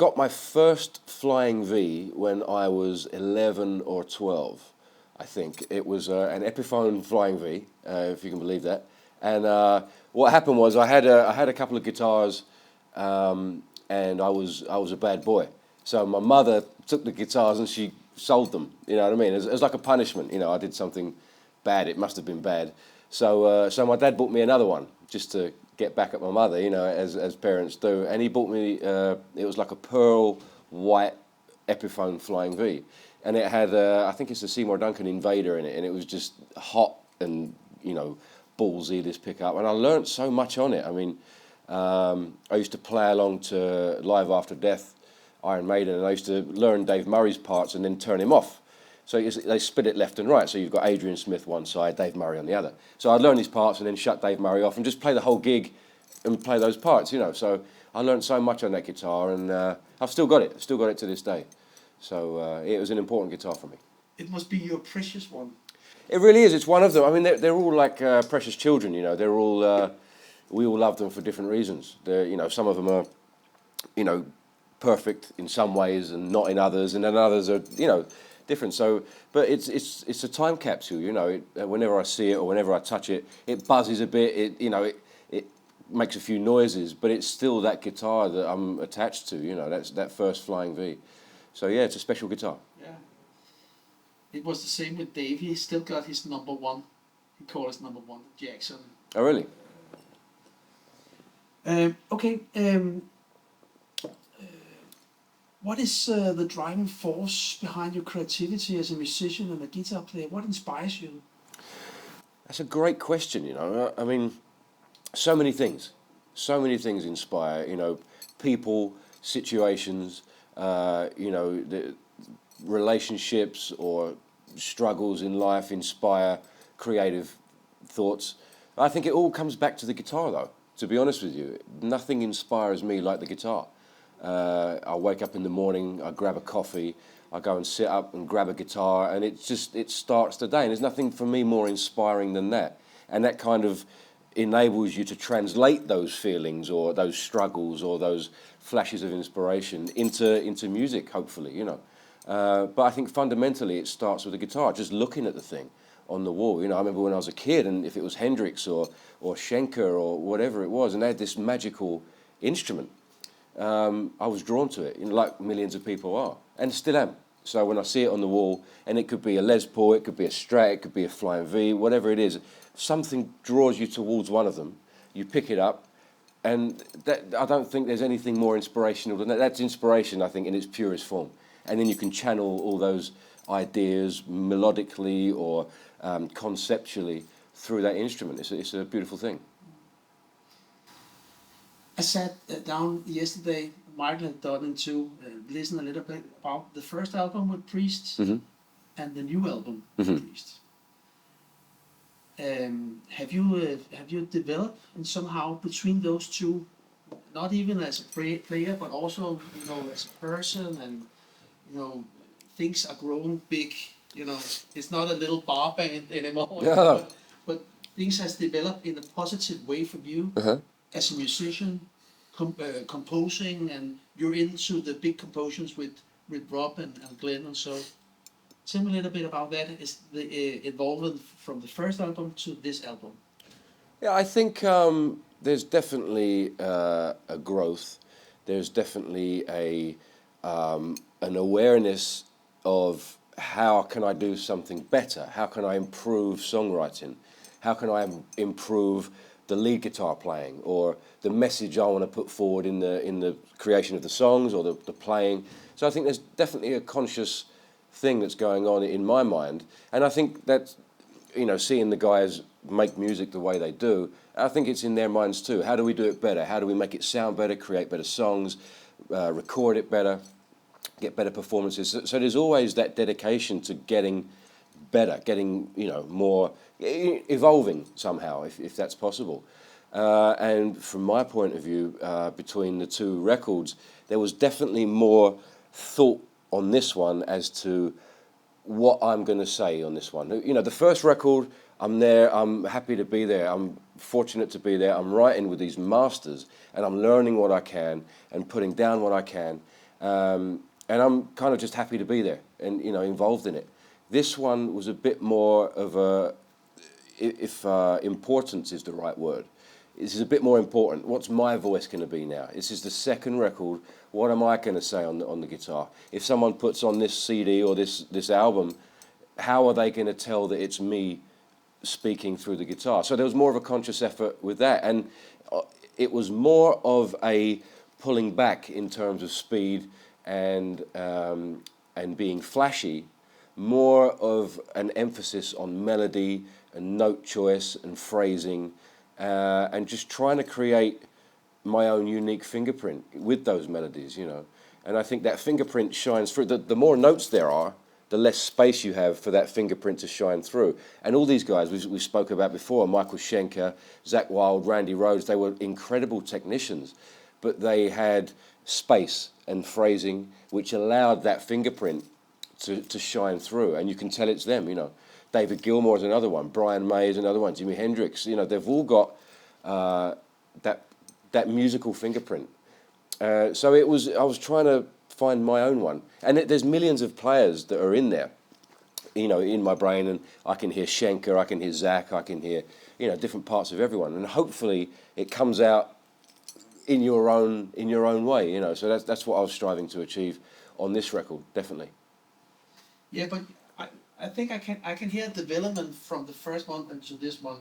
got my first flying V when I was 11 or 12, I think. It was an Epiphone flying V, if you can believe that. And what happened was I had a couple of guitars, and I was a bad boy. So my mother took the guitars and she sold them. You know what I mean? It was like a punishment. You know, I did something bad. It must have been bad. So my dad bought me another one just to get back at my mother, you know, as parents do. And he bought me, it was like a pearl white Epiphone Flying V. And it had, I think it's the Seymour Duncan Invader in it. And it was just hot and, you know, ballsy, this pickup. And I learnt so much on it. I mean, I used to play along to Live After Death, Iron Maiden, and I used to learn Dave Murray's parts and then turn him off. So they split it left and right. So you've got Adrian Smith one side, Dave Murray on the other. So I'd learn these parts and then shut Dave Murray off and just play the whole gig and play those parts, you know. So I learned so much on that guitar, and I've still got it. Still got it to this day. So it was an important guitar for me. It must be your precious one. It really is. It's one of them. I mean, they're all like precious children, you know. They're all we all love them for different reasons. They're, you know, some of them are, you know, perfect in some ways and not in others, and then others are, you know, different. So, but it's a time capsule, you know. Whenever I see it or whenever I touch it, it buzzes a bit. It makes a few noises, but it's still that guitar that I'm attached to. You know, that's that first Flying V. So yeah, it's a special guitar. Yeah. It was the same with Dave. He still got his number one. He called his number one Jackson. Oh really? Okay. What is the driving force behind your creativity as a musician and a guitar player? What inspires you? That's a great question, you know. I mean, so many things. So many things inspire, you know, people, situations, you know, the relationships or struggles in life inspire creative thoughts. I think it all comes back to the guitar, though, to be honest with you. Nothing inspires me like the guitar. I wake up in the morning, I grab a coffee, I go and sit up and grab a guitar, and it starts the day. And there's nothing for me more inspiring than that. And that kind of enables you to translate those feelings or those struggles or those flashes of inspiration into music, hopefully, you know. But I think fundamentally it starts with the guitar, just looking at the thing on the wall. You know, I remember when I was a kid, and if it was Hendrix or Schenker or whatever it was, and they had this magical instrument, I was drawn to it, you know, like millions of people are, and still am. So when I see it on the wall, and it could be a Les Paul, it could be a Strat, it could be a Flying V, whatever it is, something draws you towards one of them, you pick it up, and that, I don't think there's anything more inspirational than that. That's inspiration, I think, in its purest form. And then you can channel all those ideas melodically or conceptually through that instrument. It's a beautiful thing. I sat down yesterday, Michael had done to listen a little bit about the first album with Priest and the new album with Priest. Have you developed in somehow between those two, not even as a player, but also, you know, as a person, and you know, things are growing big. You know, it's not a little bar band anymore. Yeah. But things has developed in a positive way for you as a musician, composing, and you're into the big compositions with Rob and Glenn and so. Tell me a little bit about that. Is the involvement from the first album to this album? Yeah, I think there's definitely a growth. There's definitely an awareness of how can I do something better? How can I improve songwriting? How can I improve the lead guitar playing or the message I want to put forward in the creation of the songs or the playing? So I think there's definitely a conscious thing that's going on in my mind, and I think that, you know, seeing the guys make music the way they do, I think it's in their minds too. How do we do it better? How do we make it sound better, create better songs, record it better, get better performances? So there's always that dedication to getting better, getting, you know, more, evolving somehow, if that's possible. And from my point of view, between the two records, there was definitely more thought on this one as to what I'm going to say on this one. You know, the first record, I'm there, I'm happy to be there, I'm fortunate to be there, I'm writing with these masters, and I'm learning what I can and putting down what I can. And I'm kind of just happy to be there and, you know, involved in it. This one was a bit more of a, if importance is the right word, this is a bit more important. What's my voice going to be now? This is the second record. What am I going to say on the guitar? If someone puts on this CD or this album, how are they going to tell that it's me speaking through the guitar? So there was more of a conscious effort with that, and it was more of a pulling back in terms of speed and being flashy, more of an emphasis on melody and note choice and phrasing, and just trying to create my own unique fingerprint with those melodies, you know. And I think that fingerprint shines through. The more notes there are, the less space you have for that fingerprint to shine through. And all these guys we spoke about before, Michael Schenker, Zach Wilde, Randy Rhoads, they were incredible technicians, but they had space and phrasing which allowed that fingerprint to shine through. And you can tell it's them, you know. David Gilmour is another one, Brian May is another one, Jimi Hendrix, you know, they've all got that musical fingerprint. So I was trying to find my own one. And there's millions of players that are in there, you know, in my brain, and I can hear Schenker, I can hear Zach, I can hear, you know, different parts of everyone. And hopefully it comes out in your own way, you know. So that's what I was striving to achieve on this record, definitely. Yeah, but I think I can hear development from the first one into this one,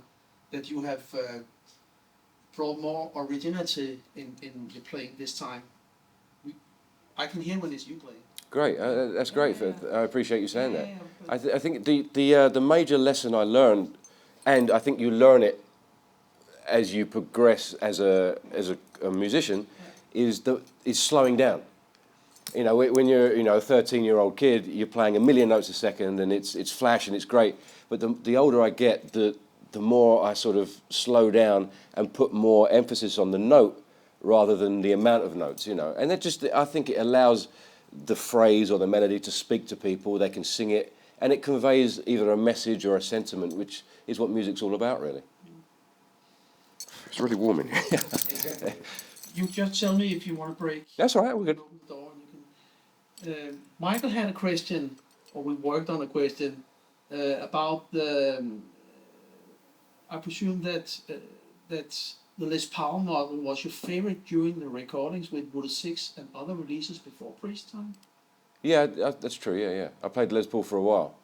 that you have brought more originality in your playing this time. I can hear when it's you playing. Great, that's great. Yeah. I appreciate you saying that. Yeah. I think the major lesson I learned, and I think you learn it as you progress as a musician, is slowing down. You know, when you're, you know, a 13-year-old kid, you're playing a million notes a second, and it's flash and it's great. But the older I get, the more I sort of slow down and put more emphasis on the note rather than the amount of notes, you know. And I think it allows the phrase or the melody to speak to people. They can sing it, and it conveys either a message or a sentiment, which is what music's all about, really. It's really warm in here. Exactly. You just tell me if you want to break. That's all right, we're good. Open the door and you can. Michael had a question, or we worked on a question about the. I presume that the Les Paul model was your favorite during the recordings with Buddha 6 and other releases before Priest time? Yeah, that's true, yeah. I played Les Paul for a while.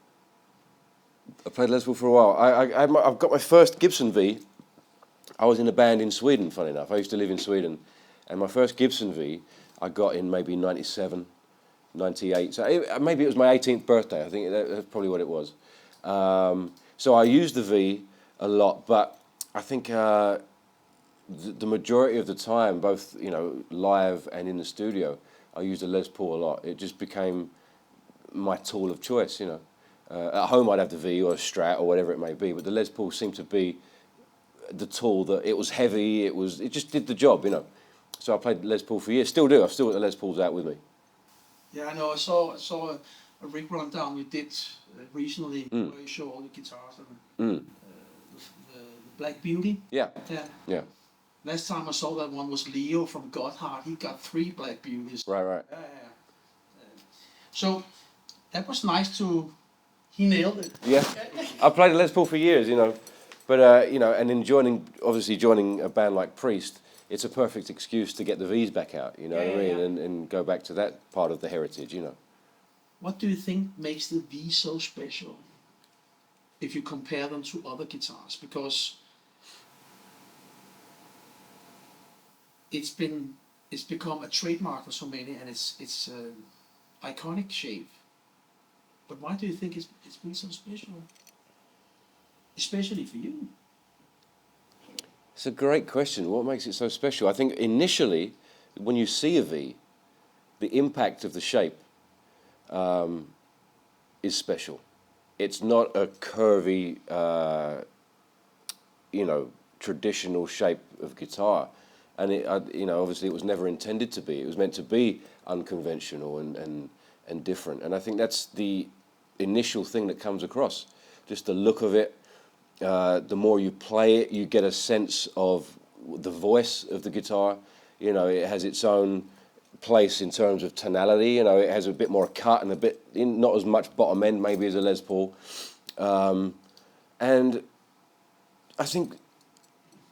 I've got my first Gibson V. I was in a band in Sweden, funny enough. I used to live in Sweden. And my first Gibson V I got in maybe 97, 98. So maybe it was my 18th birthday. I think that's probably what it was. So I used the V a lot, but I think the majority of the time, both, you know, live and in the studio, I used a Les Paul a lot. It just became my tool of choice, you know. At home I'd have the V or a Strat or whatever it may be, but the Les Paul seemed to be the tool that it was heavy, it just did the job, you know. So I played Les Paul for years, still do. I've still got the Les Pauls out with me. Yeah, I know. I saw a rig rundown you did recently where you show all the guitars and the Black Beauty. Yeah. Last time I saw that one was Leo from Gotthard. He got 3 Black Beauties. Right. So that was nice to. He nailed it. Yeah. I played the Les Paul for years, you know, but you know, and in joining a band like Priest, it's a perfect excuse to get the V's back out, you know what I mean, and go back to that part of the heritage, you know. What do you think makes the V so special if you compare them to other guitars? Because it's become a trademark for so many, and it's an iconic shape. But why do you think it's been so special? Especially for you. It's a great question. What makes it so special? I think initially, when you see a V, the impact of the shape is special. It's not a curvy, you know, traditional shape of guitar. And you know, obviously it was never intended to be. It was meant to be unconventional and different. And I think that's the initial thing that comes across. Just the look of it. The more you play it, you get a sense of the voice of the guitar. You know, it has its own place in terms of tonality. You know, it has a bit more cut and not as much bottom end maybe as a Les Paul. And I think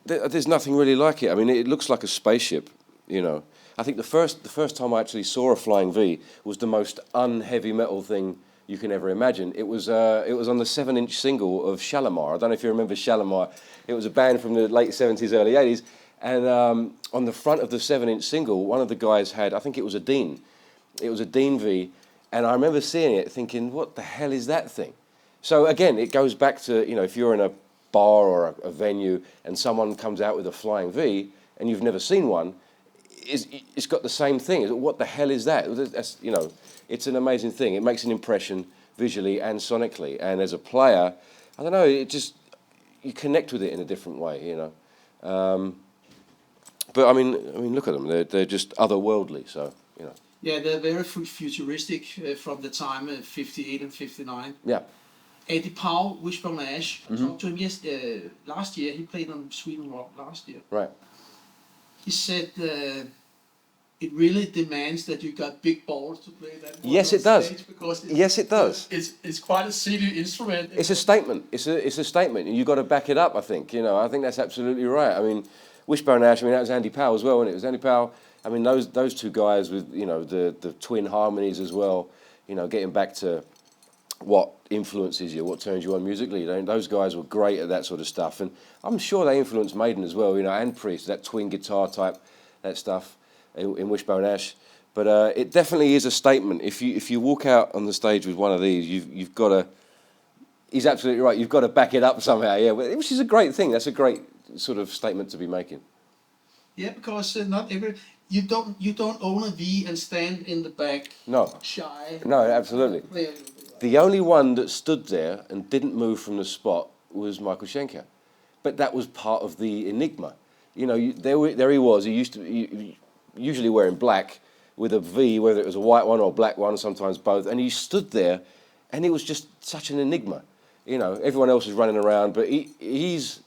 there's nothing really like it. I mean, it looks like a spaceship, you know. I think the first time I actually saw a Flying V was the most unheavy metal thing you can ever imagine. It was on the 7-inch single of Shalimar. I don't know if you remember Shalimar. It was a band from the late 70s, early 80s. And on the front of the 7-inch single, one of the guys had, I think it was a Dean. It was a Dean V. And I remember seeing it thinking, what the hell is that thing? So again, it goes back to, you know, if you're in a bar or a venue and someone comes out with a Flying V and you've never seen one, it's got the same thing. What the hell is that? That's, you know, it's an amazing thing. It makes an impression visually and sonically. And as a player, I don't know, you connect with it in a different way, you know. But I mean, look at them. They're just otherworldly. So, you know. Yeah, they're very futuristic from the time of 58 and 59. Yeah. Eddie Powell, Wishbone Ash, I talked to him last year. He played on Sweden Rock last year. Right. He said it really demands that you got big balls to play that. Yes, it does. Yes, it does. It's quite a silly instrument. It's a statement. It's a statement, and you've got to back it up. I think, you know. I think that's absolutely right. I mean, Wishbone Ash. I mean, that was Andy Powell as well, wasn't it? It was Andy Powell. I mean, those two guys with, you know, the twin harmonies as well. You know, getting back to what influences you, what turns you on musically. You know, those guys were great at that sort of stuff, and I'm sure they influenced Maiden as well. You know, and Priest, that twin guitar type, that stuff in Wishbone Ash. But it definitely is a statement. If you walk out on the stage with one of these, you've got to. He's absolutely right. You've got to back it up somehow. Yeah, which is a great thing. That's a great sort of statement to be making. Yeah, because not every you don't own a V and stand in the back. No. Shy. No, absolutely. The only one that stood there and didn't move from the spot was Michael Schenker, but that was part of the enigma. You know, there he was. He used to usually wearing black with a V, whether it was a white one or a black one, sometimes both. And he stood there, and it was just such an enigma. You know, everyone else was running around, but his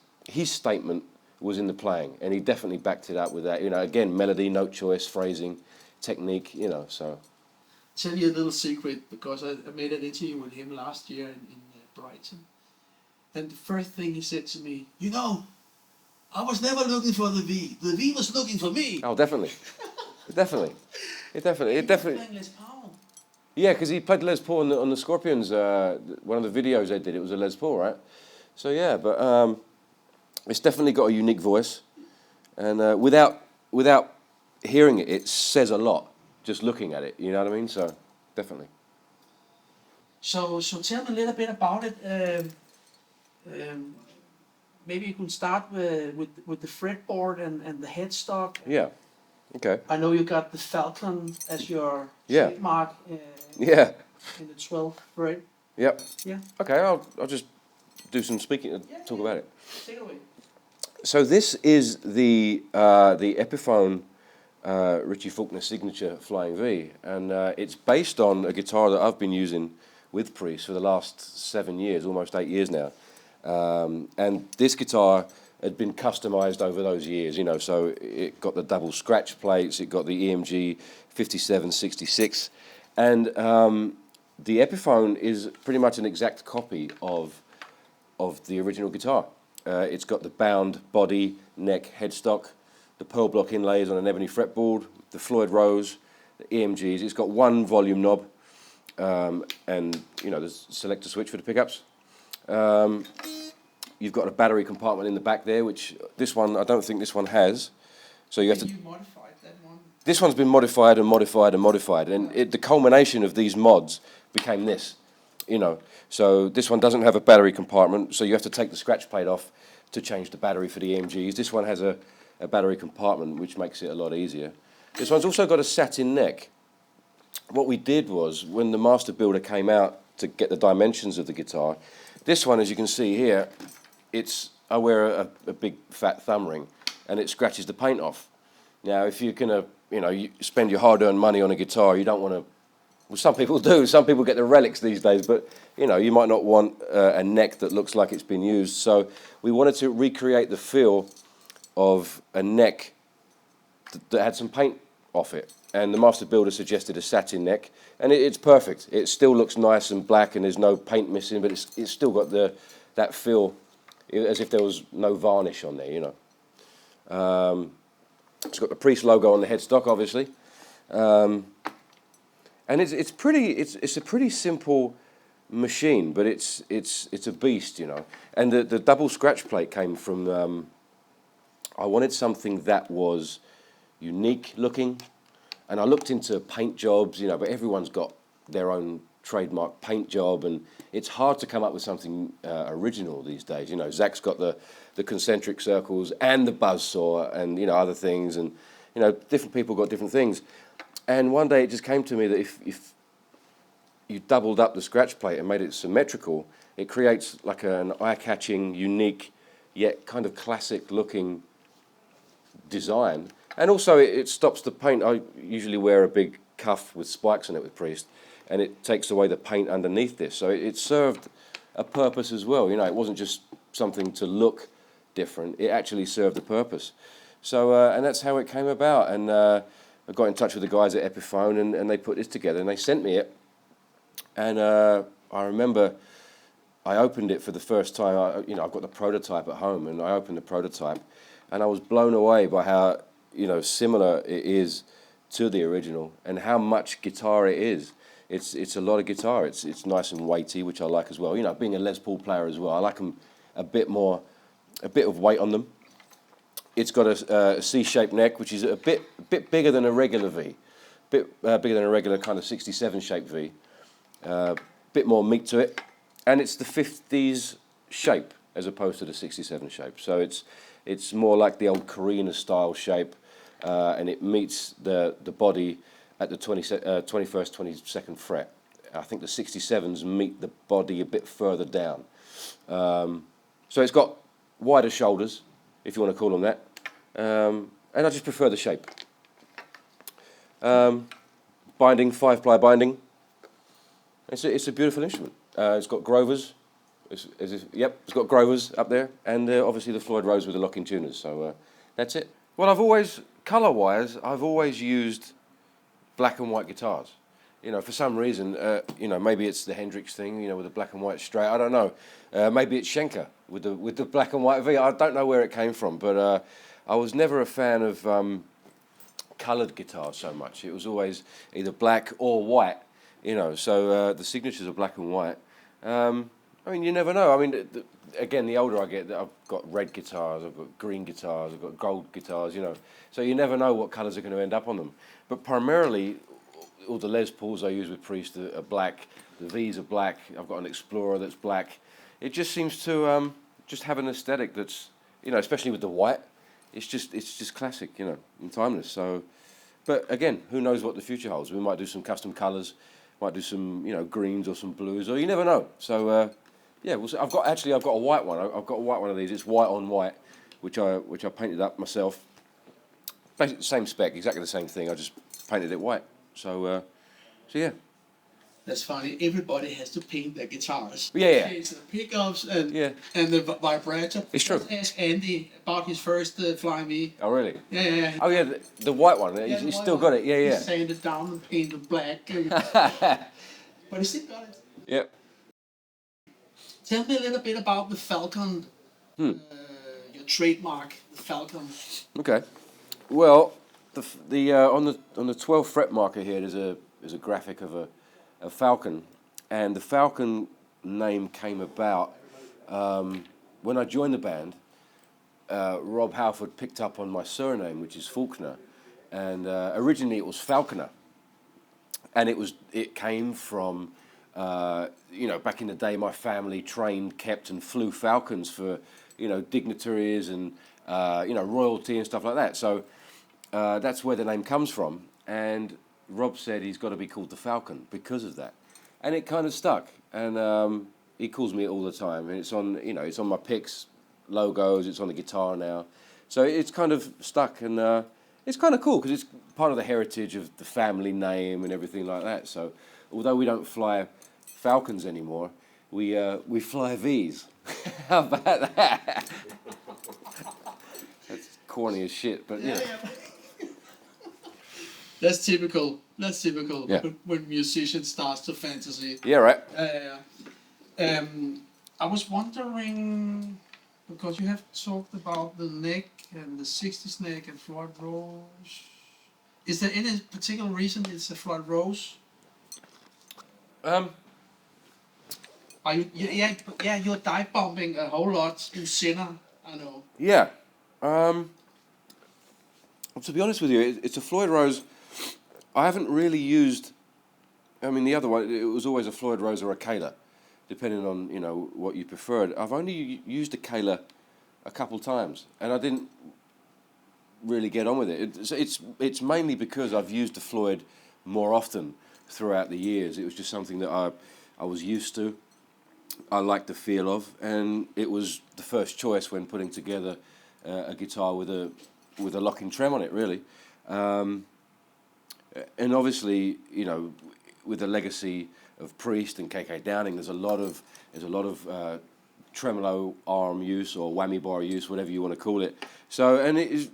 statement was in the playing, and he definitely backed it up with that. You know, again, melody, note choice, phrasing, technique. You know, so. Tell you a little secret, because I made an interview with him last year in Brighton, and the first thing he said to me, you know, I was never looking for the V. The V was looking for me. Oh, definitely, definitely. Playing Les Paul. Yeah, because he played Les Paul on the Scorpions. One of the videos they did, it was a Les Paul, right? So yeah, but it's definitely got a unique voice, and without hearing it, it says a lot. Just looking at it, you know what I mean? So, definitely. So tell me a little bit about it. Maybe you can start with the fretboard and the headstock. Yeah. Okay. I know you got the Falcon as your trademark. Yeah. In the 12th fret. Yep. Yeah. Okay, I'll just do some speaking and talk about it. Take it away. So this is the Epiphone. Richie Faulkner signature Flying V, and it's based on a guitar that I've been using with Priest for the last 7 years, almost 8 years now. And this guitar had been customized over those years, you know, so it got the double scratch plates, it got the EMG 5766, and the Epiphone is pretty much an exact copy of the original guitar. It's got the bound body, neck, headstock, the pearl block inlays on an ebony fretboard, the Floyd Rose, the EMGs. It's got one volume knob, and you know, there's a selector switch for the pickups. You've got a battery compartment in the back there, which this one, I don't think this one has. So you have to. You modified that one? This one's been modified and modified and modified, and the culmination of these mods became this. You know, so this one doesn't have a battery compartment, so you have to take the scratch plate off to change the battery for the EMGs. This one has a battery compartment, which makes it a lot easier. This one's also got a satin neck. What we did was, when the master builder came out to get the dimensions of the guitar, this one, as you can see here, I wear a big fat thumb ring, and it scratches the paint off. Now, if you're gonna, you know, you spend your hard-earned money on a guitar, you don't want to. Well, some people do. Some people get the relics these days, but you know, you might not want a neck that looks like it's been used. So we wanted to recreate the feel of a neck that had some paint off it. and the master builder suggested a satin neck, and it's perfect. It still looks nice and black, and there's no paint missing, but it's still got that feel as if there was no varnish on there, you know. It's got the Priest logo on the headstock, obviously, and it's a pretty simple machine, but it's a beast, you know. And the double scratch plate came from. I wanted something that was unique looking, and I looked into paint jobs, you know, but everyone's got their own trademark paint job, and it's hard to come up with something original these days. You know, Zach's got the concentric circles and the buzzsaw, and you know, other things, and you know, different people got different things. And one day it just came to me that if you doubled up the scratch plate and made it symmetrical, it creates like an eye-catching, unique, yet kind of classic-looking design. And also it stops the paint. I usually wear a big cuff with spikes on it with Priest, and it takes away the paint underneath this. So it served a purpose as well. You know, it wasn't just something to look different. It actually served a purpose. So, and that's how it came about. And I got in touch with the guys at Epiphone, and they put this together, and they sent me it. And I remember I opened it for the first time. You know, I've got the prototype at home, and I opened the prototype, and I was blown away by how, you know, similar it is to the original, and how much guitar it is. It's a lot of guitar. It's nice and weighty, which I like as well. You know, being a Les Paul player as well, I like them a bit of weight on them. It's got a C-shaped neck, which is a bit bigger than a regular V, bigger than a regular kind of 67 shaped V. Bit more meat to it, and it's the 50s shape as opposed to the 67 shape. So it's more like the old Carina style shape, and it meets the body at the 21st, 22nd fret. I think the 67s meet the body a bit further down. So it's got wider shoulders, if you want to call them that, and I just prefer the shape. Binding, 5-ply binding. It's a beautiful instrument. It's got Grovers. It's got Grovers up there, and obviously the Floyd Rose with the locking tuners. So that's it. Well, colour-wise, I've always used black and white guitars. You know, for some reason, you know, maybe it's the Hendrix thing, you know, with the black and white straight. I don't know. Maybe it's Schenker with the black and white V. I don't know where it came from, but I was never a fan of coloured guitars so much. It was always either black or white. You know, so the signatures are black and white. I mean, you never know. I mean, again, the older I get, I've got red guitars, I've got green guitars, I've got gold guitars, you know. So you never know what colours are going to end up on them. But primarily, all the Les Pauls I use with Priest are black. The V's are black. I've got an Explorer that's black. It just seems to just have an aesthetic that's, you know, especially with the white. It's just classic, you know, and timeless. So, but again, who knows what the future holds? We might do some custom colours. Might do some, you know, greens or some blues, or you never know. So, yeah, we'll see. I've got a white one. I've got a white one of these. It's white on white, which I painted up myself. Basically, same spec, exactly the same thing. I just painted it white. So yeah. That's funny. Everybody has to paint their guitars. Yeah. Change the pickups and Yeah. and the vibrator. It's true. Let's ask Andy about his first Flying V. Oh, really? Yeah. Oh, yeah, the white one. Yeah, He's still got it. Yeah. He sanded down and painted black. But he still got it. Yep. Tell me a little bit about the Falcon. Your trademark, the Falcon. Okay. Well, the on the 12th fret marker here, there's a graphic of a falcon, and the Falcon name came about when I joined the band. Rob Halford picked up on my surname, which is Faulkner, and originally it was Falconer, and it came from you know, back in the day my family trained, kept and flew falcons for, you know, dignitaries and you know, royalty and stuff like that. So that's where the name comes from, and Rob said he's got to be called the Falcon because of that, and it kind of stuck. And he calls me it all the time, and it's on, you know, it's on my picks, logos, it's on the guitar now, so it's kind of stuck, and it's kind of cool because it's part of the heritage of the family name and everything like that. So although we don't fly Falcons anymore, we fly V's. How about that? That's corny as shit, but yeah. That's typical. That's typical. Yeah. When musicians starts to fantasy. Yeah, right. I was wondering, because you have talked about the neck and the 60s neck and Floyd Rose. Is there any particular reason it's a Floyd Rose? Um, Are you, yeah, you're dive bombing a whole lot in Sinner, I know. yeah. To be honest with you, it's a Floyd Rose. I haven't really used. I mean, the other one, it was always a Floyd Rose or a Kayla, depending on what you preferred. I've only used a Kayla a couple times, and I didn't really get on with it. It's mainly because I've used the Floyd more often throughout the years. It was just something that I was used to. I liked the feel of, and it was the first choice when putting together a guitar with a locking trem on it, really. And obviously, with the legacy of Priest and KK Downing, there's a lot of tremolo arm use or whammy bar use, whatever you want to call it. So, and it is,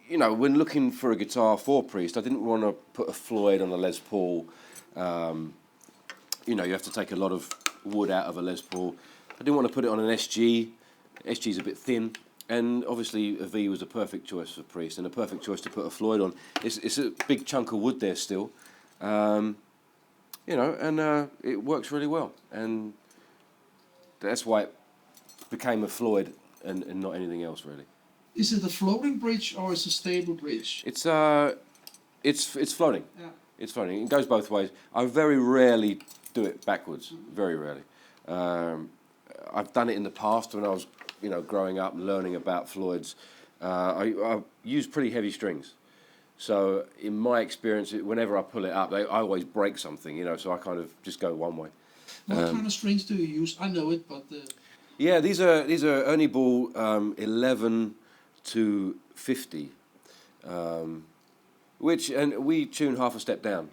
when looking for a guitar for Priest, I didn't want to put a Floyd on a Les Paul. You have to take a lot of wood out of a Les Paul. I didn't want to put it on an SG. SG's a bit thin. And obviously a V was a perfect choice for Priest and a perfect choice to put a Floyd on. It's a big chunk of wood there still. And it works really well. And that's why it became a Floyd and not anything else, really. Is it a floating bridge or is it a stable bridge? It's floating. Yeah. It's floating. It goes both ways. I very rarely do it backwards. Very rarely. I've done it in the past when I was, growing up and learning about Floyds. I use pretty heavy strings. So in my experience, whenever I pull it up, I always break something, so I kind of just go one way. What kind of strings do you use? I know it, but... Yeah, these are Ernie Ball 11 to 50, and we tune half a step down,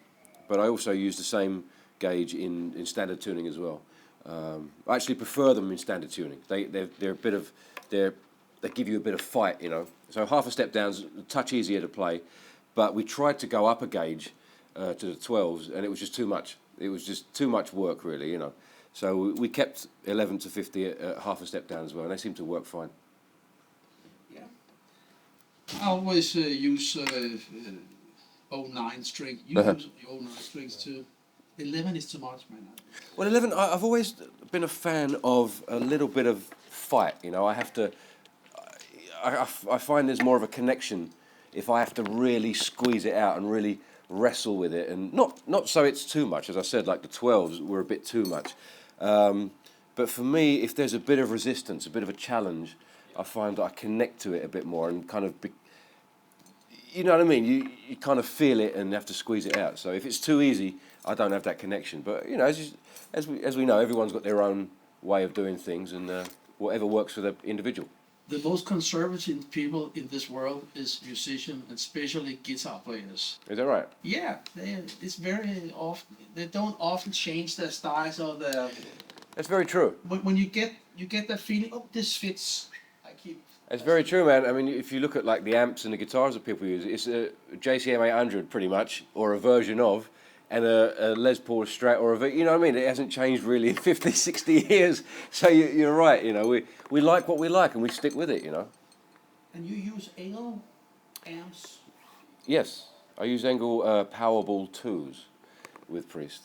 but I also use the same gauge in standard tuning as well. I actually prefer them in standard tuning. They're a bit of they give you a bit of fight, So half a step down's a touch easier to play, but we tried to go up a gauge to the 12s, and it was just too much. It was just too much work, really, So we kept 11 to 50 at half a step down as well, and they seem to work fine. Yeah. I always use 09 string. You use 09 strings too. 11 is too much, man. Well, 11, I've always been a fan of a little bit of fight, I have to... I find there's more of a connection if I have to really squeeze it out and really wrestle with it, and not so it's too much. As I said, like the 12s were a bit too much. But for me, if there's a bit of resistance, a bit of a challenge, I find that I connect to it a bit more and kind of... you know what I mean? You kind of feel it and have to squeeze it out. So if it's too easy, I don't have that connection. But as we know, everyone's got their own way of doing things, and whatever works for the individual. The most conservative people in this world is musicians, and especially guitar players. Is that right? Yeah, it's very often they don't often change their styles or their. That's very true. When you get that feeling, oh, this fits. It's very true, man. I mean, if you look at like the amps and the guitars that people use, it's a JCM 800 pretty much, or a version of, and a Les Paul Strat, or you know what I mean? It hasn't changed really in 50, 60 years. So you're right, we like what we like and we stick with it, And you use Engel amps? Yes, I use Engel Powerball 2s with Priest.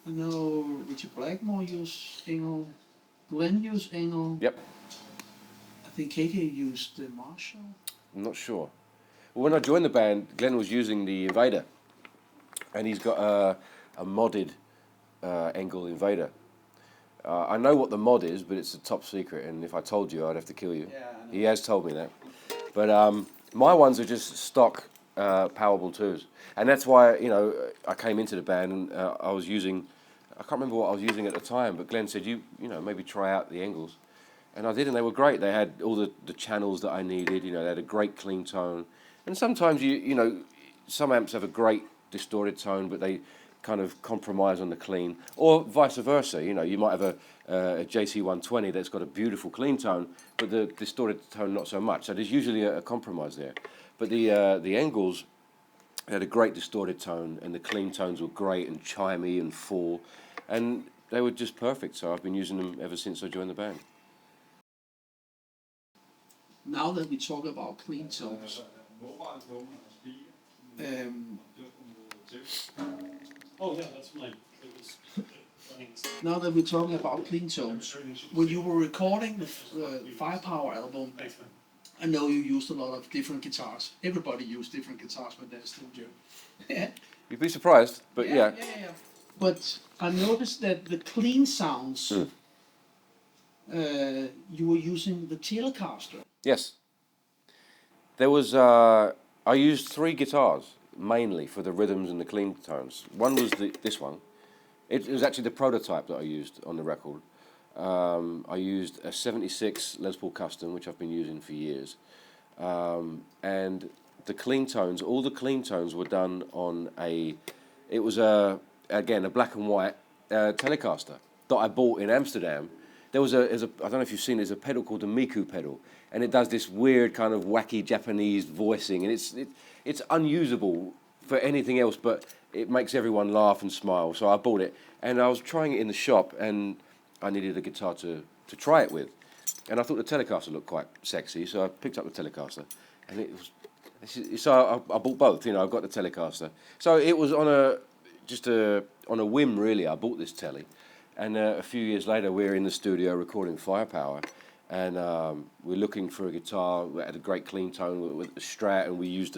I know Richie Blackmore used Engel, Glenn used Engel. Yep. I think KK used the Marshall. I'm not sure. Well, when I joined the band, Glenn was using the Invader, and he's got a modded Engel Invader. I know what the mod is, but it's a top secret, and if I told you, I'd have to kill you. Yeah, I know. He has told me that. But my ones are just stock Powerball 2s. And that's why, I came into the band and I was using, I can't remember what I was using at the time, but Glenn said, maybe try out the Engels. And I did, and they were great. They had all the channels that I needed, they had a great clean tone. And sometimes, some amps have a great distorted tone, but they kind of compromise on the clean, or vice versa. You might have a JC120 that's got a beautiful clean tone, but the distorted tone not so much. So there's usually a compromise there. But the Engels had a great distorted tone, and the clean tones were great and chimey and full, and they were just perfect. So I've been using them ever since I joined the band. Now that we talk about clean tones, Oh yeah, that's mine. now that we're talking about clean tones, when you were recording the Firepower album, I know you used a lot of different guitars. Everybody used different guitars when they're in the studio. You'd be surprised, but yeah. But I noticed that the clean sounds, you were using the Telecaster. Yes. There was, I used 3 guitars mainly for the rhythms and the clean tones. One was this one. It was actually the prototype that I used on the record. I used a 76 Les Paul Custom, which I've been using for years. And the clean tones, all the clean tones were done on it was again, a black and white Telecaster that I bought in Amsterdam. I don't know if you've seen, there's a pedal called the Miku pedal, and it does this weird kind of wacky Japanese voicing, and it's unusable for anything else, but it makes everyone laugh and smile. So I bought it, and I was trying it in the shop, and I needed a guitar to try it with, and I thought the Telecaster looked quite sexy, so I picked up the Telecaster, and it was. So I bought both. I've got the Telecaster. So it was on a whim, really. I bought this Telly. And a few years later, we're in the studio recording Firepower, and we're looking for a guitar. We had a great clean tone with the Strat, and we used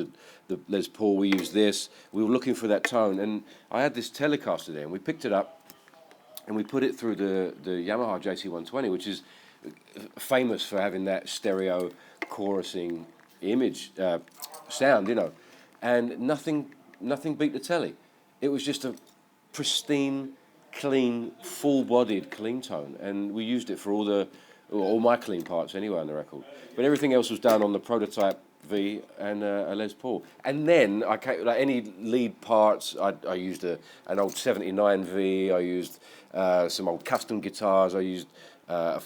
the Les Paul. We used this. We were looking for that tone, and I had this Telecaster there, and we picked it up, and we put it through the Yamaha JC120, which is famous for having that stereo chorusing image sound, and nothing beat the Telly. It was just a pristine, clean, full-bodied clean tone, and we used it for all my clean parts anyway on the record. But everything else was done on the prototype V and a Les Paul. And then any lead parts, I used an old 79 V. I used some old custom guitars. I used a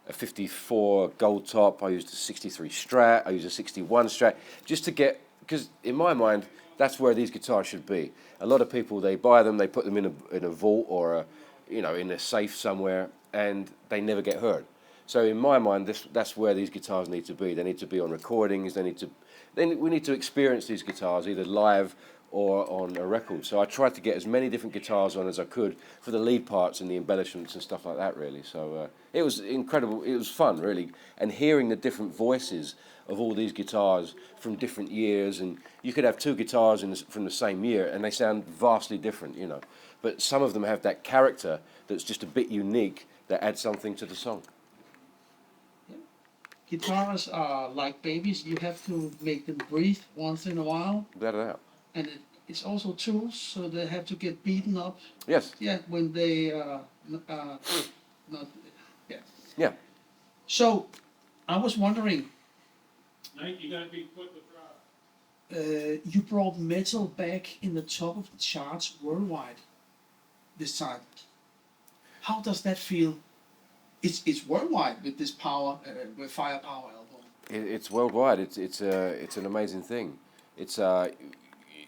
54 gold top. I used a 63 Strat. I used a 61 Strat, just to get, because in my mind, that's where these guitars should be. A lot of people, they buy them, they put them in a vault or in a safe somewhere, and they never get heard. So in my mind, that's where these guitars need to be. They need to be on recordings. Then we need to experience these guitars either live or on a record. So I tried to get as many different guitars on as I could for the lead parts and the embellishments and stuff like that, really. So it was incredible. It was fun, really, and hearing the different voices of all these guitars from different years, and you could have 2 guitars from the same year, and they sound vastly different, But some of them have that character that's just a bit unique that adds something to the song. Guitars are like babies. You have to make them breathe once in a while. Without a doubt. And it's also tools, so they have to get beaten up. Yes. Yeah, when they not. Yeah. Yeah. So, I was wondering. You gotta be quick with You brought metal back in the top of the charts worldwide this time. How does that feel? It's worldwide with this with Firepower album. It's worldwide. It's an amazing thing. It's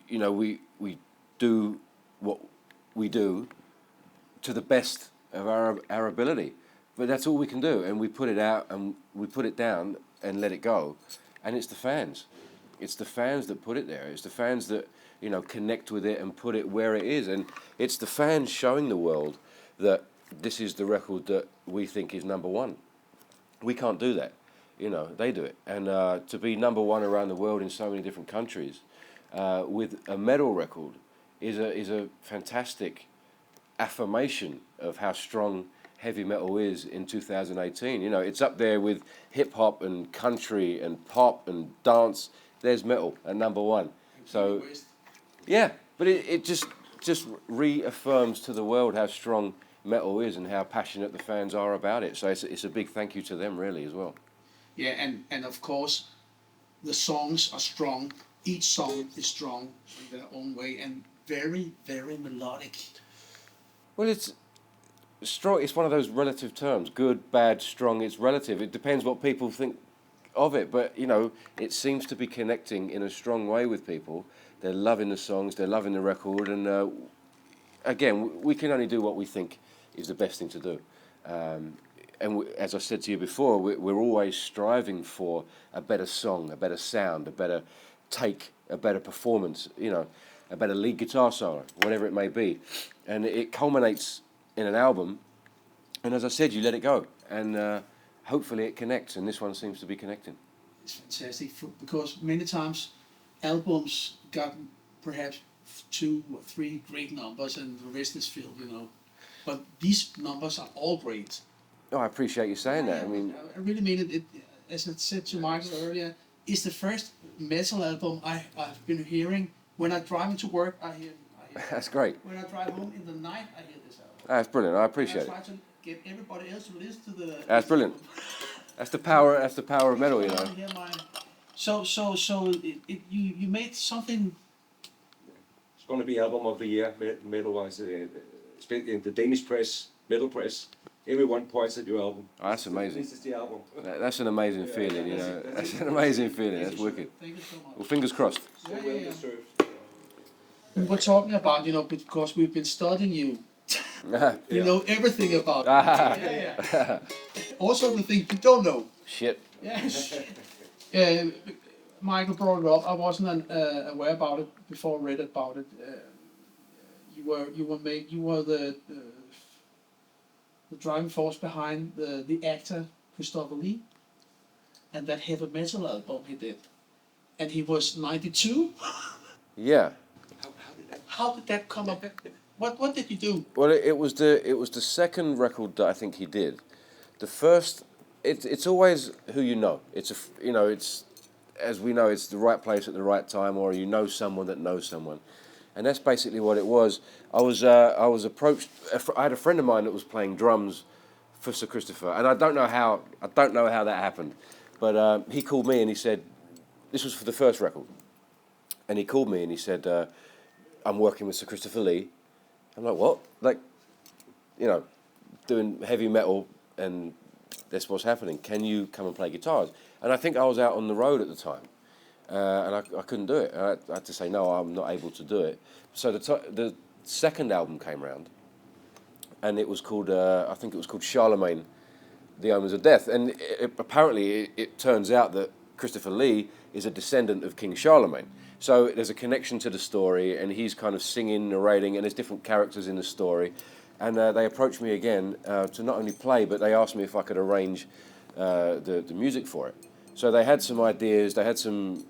we do what we do to the best of our ability, but that's all we can do, and we put it out and we put it down and let it go, and it's the fans. It's the fans that put it there. It's the fans that connect with it and put it where it is, and it's the fans showing the world that this is the record that we think is number one. We can't do that, they do it, and to be number one around the world in so many different countries with a metal record is a fantastic affirmation of how strong heavy metal is in 2018. It's up there with hip hop and country and pop and dance. There's metal at number one. So yeah, but it just reaffirms to the world how strong metal is and how passionate the fans are about it. So it's a big thank you to them, really, as well. Yeah, and of course, the songs are strong. Each song is strong in their own way and very, very melodic. Well, it's strong. It's one of those relative terms. Good, bad, strong. It's relative. It depends what people think of it, but you know, it seems to be connecting in a strong way with people. They're loving the songs, they're loving the record, and again, we can only do what we think is the best thing to do. As I said to you before, we're always striving for a better song, a better sound, a better take, a better performance, you know, a better lead guitar solo, whatever it may be. And it culminates in an album, and as I said, you let it go, and hopefully it connects, and this one seems to be connecting. It's fantastic because many times albums got perhaps 2 or 3 great numbers and the rest is filled, you know. But these numbers are all great. Oh, I appreciate you saying that. I mean, I really mean it. As I said to Michael earlier, it's the first metal album I've been hearing. When I drive into work, I hear that's great. When I drive home in the night, I hear this album. That's brilliant. I appreciate I try it. to get everybody else to listen to the. That's brilliant. That's the power. That's the power of metal, you know. So you made something. It's going to be album of the year, metal-wise. In the Danish press, metal press, everyone points at your album. Oh, that's amazing. This is the album. That's an amazing feeling, you know. That's an amazing feeling. That's wicked. Thank you so much. Well, fingers crossed. So well deserved. We were talking about, you know, because we've been studying you. You know everything about it. Also the things you don't know. Shit. Yes. Michael brought it up. I wasn't aware about it before I read about it. You were the driving force behind the actor Christopher Lee and that heavy metal album he did. And he was 92. Yeah. How did that come up? What did you do? Well, it was the second record that I think he did. The first, it's always who you know. It's as we know, it's the right place at the right time, or you know someone that knows someone, and that's basically what it was. I was approached. I had a friend of mine that was playing drums for Sir Christopher, and I don't know how that happened, but he called me and he said, this was for the first record, and he called me and he said, I'm working with Sir Christopher Lee. I'm like, what? Like, you know, doing heavy metal, and that's what's happening. Can you come and play guitars? And I think I was out on the road at the time, and I couldn't do it. I had to say, no, I'm not able to do it. So the second album came around, and it was called, I think it was called Charlemagne, The Omens of Death. And apparently it turns out that Christopher Lee is a descendant of King Charlemagne. So there's a connection to the story, and he's kind of singing, narrating, and there's different characters in the story. And they approached me again to not only play, but they asked me if I could arrange the music for it. So they had some ideas, they had some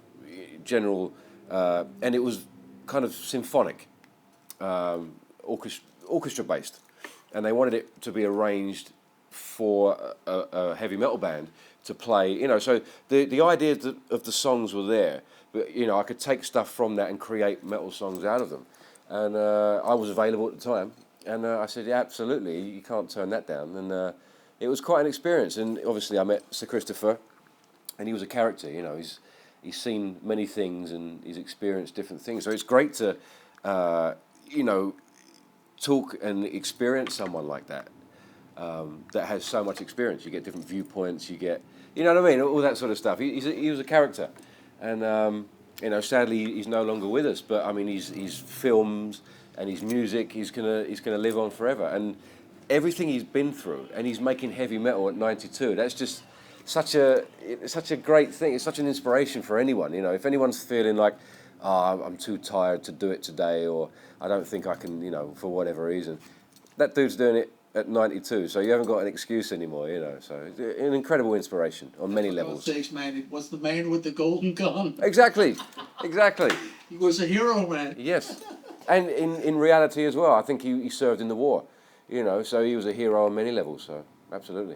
general, and it was kind of symphonic, orchestra-based. And they wanted it to be arranged for a heavy metal band to play, you know. So the idea of the songs were there, but, you know, I could take stuff from that and create metal songs out of them. And I was available at the time. And I said, yeah, absolutely, you can't turn that down. And it was quite an experience. And obviously I met Sir Christopher, and he was a character, you know. He's seen many things and he's experienced different things. So it's great to, you know, talk and experience someone like that, that has so much experience. You get different viewpoints, you get, you know what I mean, all that sort of stuff. He was a character. And, you know, sadly he's no longer with us, but I mean, his films and his music, he's gonna live on forever. And everything he's been through, and he's making heavy metal at 92. That's just such a great thing. It's such an inspiration for anyone. You know, if anyone's feeling like, I'm too tired to do it today, or I don't think I can, you know, for whatever reason, that dude's doing it at 92. So you haven't got an excuse anymore. You know, so an incredible inspiration on many levels. For God's sakes, man, it was the man with the golden gun. Exactly. He was a hero, man. Yes. And in reality as well, I think he served in the war, you know, so he was a hero on many levels, so absolutely.